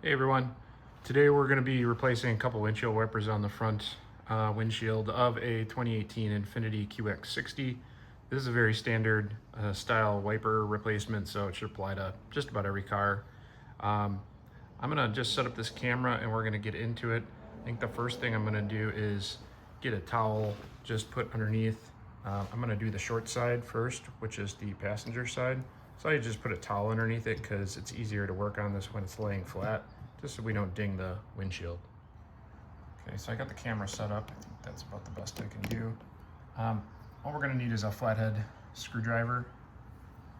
Hey everyone, today we're going to be replacing a couple windshield wipers on the front windshield of a 2018 Infiniti QX60. This is a very standard style wiper replacement, so it should apply to just about every car. I'm going to just set up this camera and we're going to get into it. I think the first thing I'm going to do is get a towel just put underneath. I'm going to do the short side first, which is the passenger side. So I just put a towel underneath it because it's easier to work on this when it's laying flat, just so we don't ding the windshield. Okay, so I got the camera set up. I think that's about the best I can do. All we're gonna need is a flathead screwdriver.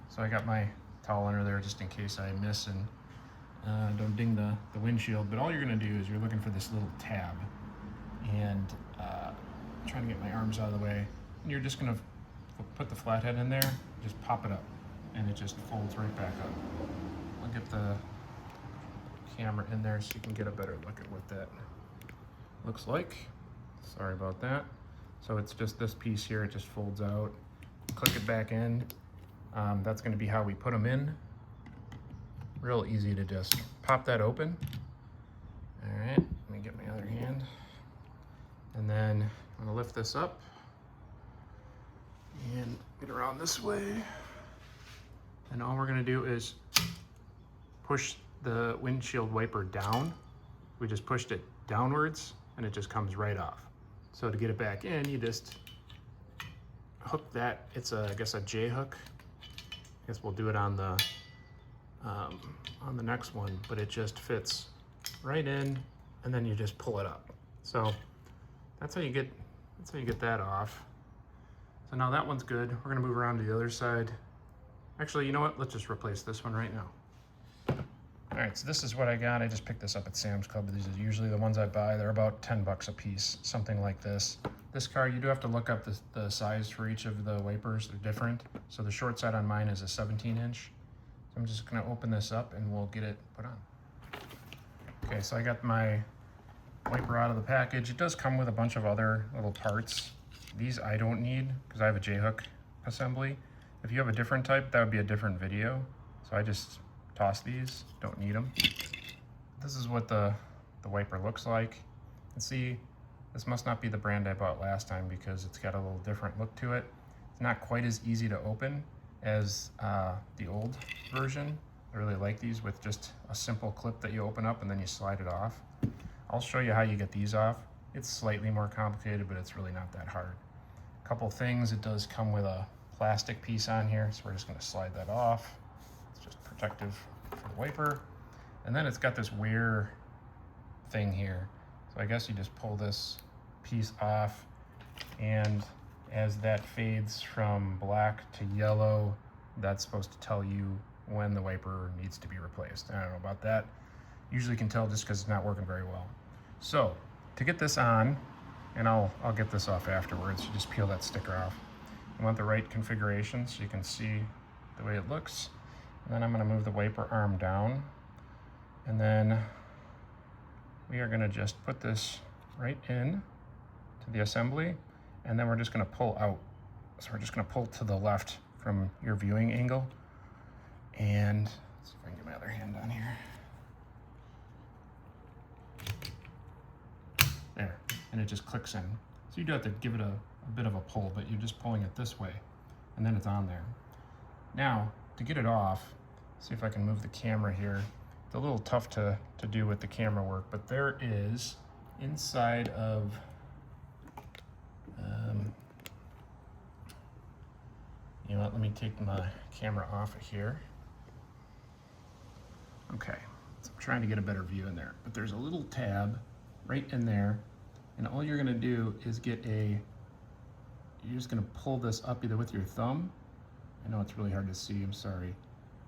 So I got my towel under there just in case I miss and don't ding the windshield. But all you're gonna do is you're looking for this little tab, and trying to get my arms out of the way. And you're just gonna put the flathead in there, just pop it up, and it just folds right back up. I'll get the camera in there so you can get a better look at what that looks like. Sorry about that. So it's just this piece here, it just folds out. Click it back in. That's going to be how we put them in. Real easy to just pop that open. All right, let me get my other hand. And then I'm going to lift this up and get around this way. And all we're going to do is push the windshield wiper down. We just pushed it downwards and it just comes right off. So to get it back in, you just hook that. It's I guess a J hook. I guess we'll do it on the next one, but it just fits right in, and then you just pull it up. So that's how you get that off. So now that one's good. We're gonna move around to the other side. Actually, you know what? Let's just replace this one right now. All right, so this is what I got. I just picked this up at Sam's Club. These are usually the ones I buy. They're about 10 bucks a piece, something like this. This car, you do have to look up the size for each of the wipers. They're different. So the short side on mine is a 17-inch. So I'm just gonna open this up and we'll get it put on. Okay, so I got my wiper out of the package. It does come with a bunch of other little parts. These I don't need because I have a J-hook assembly. If you have a different type, that would be a different video. So I just toss these, don't need them. This is what the wiper looks like. And see, this must not be the brand I bought last time because it's got a little different look to it. It's not quite as easy to open as the old version. I really like these with just a simple clip that you open up and then you slide it off. I'll show you how you get these off. It's slightly more complicated, but it's really not that hard. A couple things, it does come with a plastic piece on here, so we're just gonna slide that off. It's just protective for the wiper. And then it's got this weird thing here. So I guess you just pull this piece off, and as that fades from black to yellow, that's supposed to tell you when the wiper needs to be replaced. I don't know about that. Usually can tell just because it's not working very well. So to get this on, and I'll get this off afterwards, you just peel that sticker off. You want the right configuration so you can see the way it looks. And then I'm going to move the wiper arm down, and then we are going to just put this right in to the assembly, and then we're just going to pull out. So we're just going to pull to the left from your viewing angle, and let's see if I can get my other hand on here. There, and it just clicks in. So you do have to give it a bit of a pull, but you're just pulling it this way, and then it's on there. Now, to get it off, see if I can move the camera here. It's a little tough to do with the camera work, but there is inside of, you know what, let me take my camera off of here. Okay, so I'm trying to get a better view in there, but there's a little tab right in there, and all you're gonna do is you're just gonna pull this up either with your thumb. I know it's really hard to see, I'm sorry.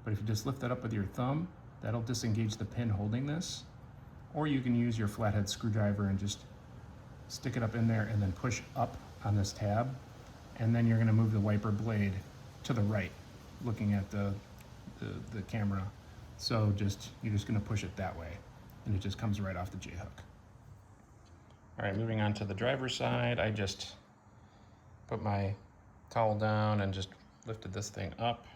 But if you just lift that up with your thumb, that'll disengage the pin holding this. Or you can use your flathead screwdriver and just stick it up in there and then push up on this tab. And then you're gonna move the wiper blade to the right, looking at the camera. So you're just gonna push it that way, and it just comes right off the J-hook. All right, moving on to the driver's side, I just put my towel down and just lifted this thing up.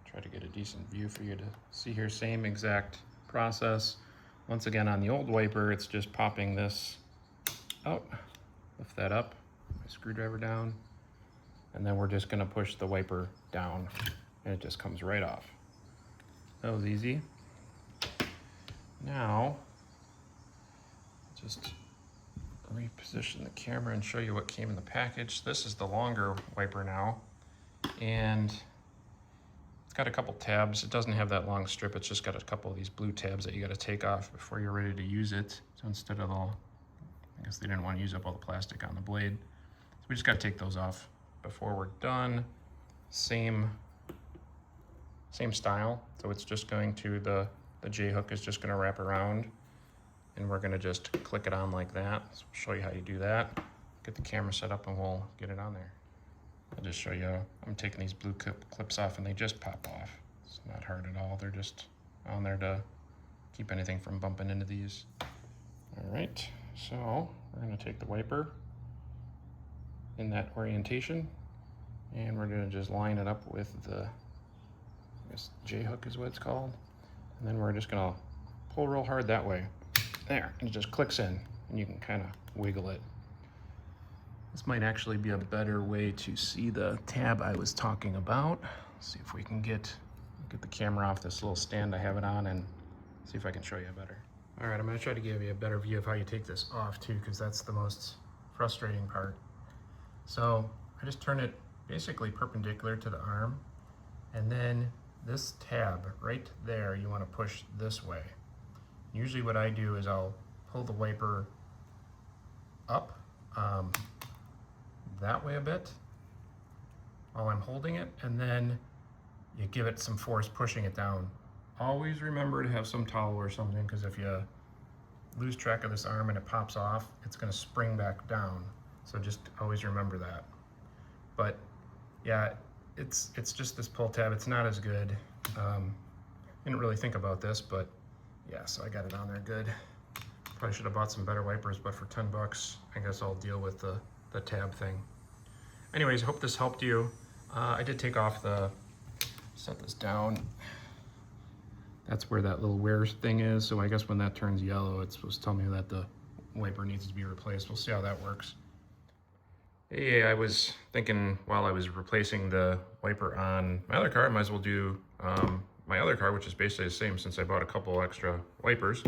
Try to get a decent view for you to see here. Same exact process. Once again, on the old wiper, it's just popping this out, lift that up, my screwdriver down, and then we're just gonna push the wiper down and it just comes right off. That was easy. Now, just reposition the camera and show you what came in the package. This is the longer wiper now, and it's got a couple tabs. It doesn't have that long strip. It's just got a couple of these blue tabs that you got to take off before you're ready to use it. So instead of all, I guess they didn't want to use up all the plastic on the blade. So we just got to take those off before we're done. Same style. So it's just going to, the J hook is just going to wrap around, and we're going to just click it on like that. So I'll show you how you do that. Get the camera set up and we'll get it on there. I'll just show you. I'm taking these blue clips off and they just pop off. It's not hard at all. They're just on there to keep anything from bumping into these. All right, so we're going to take the wiper in that orientation and we're going to just line it up with the, I guess J hook is what it's called. And then we're just going to pull real hard that way. There, and it just clicks in and you can kind of wiggle it. This might actually be a better way to see the tab I was talking about. Let's see if we can get the camera off this little stand I have it on and see if I can show you better. All right, I'm gonna try to give you a better view of how you take this off too, because that's the most frustrating part. So I just turn it basically perpendicular to the arm, and then this tab right there, you wanna push this way. Usually what I do is I'll pull the wiper up that way a bit while I'm holding it, and then you give it some force pushing it down. Always remember to have some towel or something, because if you lose track of this arm and it pops off, it's going to spring back down. So just always remember that. But yeah, it's just this pull tab. It's not as good. Didn't really think about this, but yeah, so I got it on there good. Probably should have bought some better wipers, but for 10 bucks, I guess I'll deal with the tab thing. Anyways, hope this helped you. I did take off set this down. That's where that little wear thing is. So I guess when that turns yellow, it's supposed to tell me that the wiper needs to be replaced. We'll see how that works. Hey, I was thinking while I was replacing the wiper on my other car, I might as well do my other car, which is basically the same since I bought a couple extra wipers.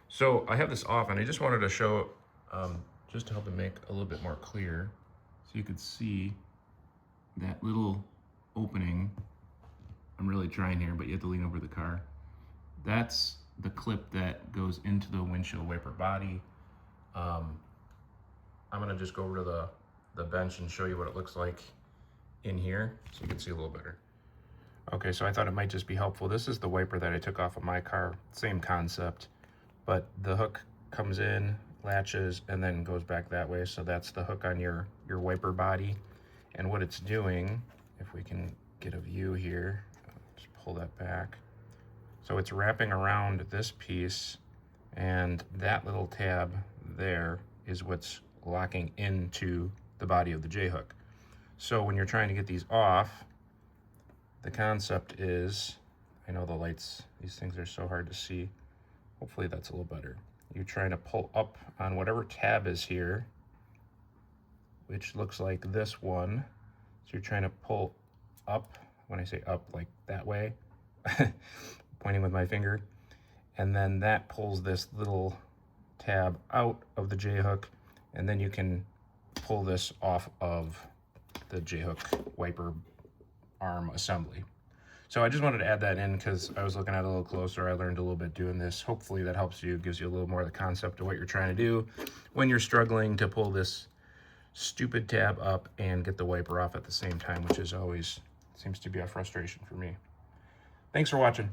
So I have this off and I just wanted to show, just to help it make a little bit more clear, so you could see that little opening. I'm really trying here, but you have to lean over the car. That's the clip that goes into the windshield wiper body. I'm gonna just go over to the bench and show you what it looks like in here so you can see a little better. Okay, so I thought it might just be helpful. This is the wiper that I took off of my car, same concept, but the hook comes in, latches, and then goes back that way. So that's the hook on your wiper body. And what it's doing, if we can get a view here, just pull that back. So it's wrapping around this piece, and that little tab there is what's locking into the body of the J hook. So when you're trying to get these off, the concept is, I know the lights, these things are so hard to see. Hopefully that's a little better. You're trying to pull up on whatever tab is here, which looks like this one. So you're trying to pull up, when I say up, like that way, pointing with my finger. And then that pulls this little tab out of the J hook, and then you can pull this off of the J hook wiper arm assembly. So I just wanted to add that in because I was looking at it a little closer. I learned a little bit doing this. Hopefully that helps you, gives you a little more of the concept of what you're trying to do when you're struggling to pull this stupid tab up and get the wiper off at the same time, which is always seems to be a frustration for me. Thanks for watching.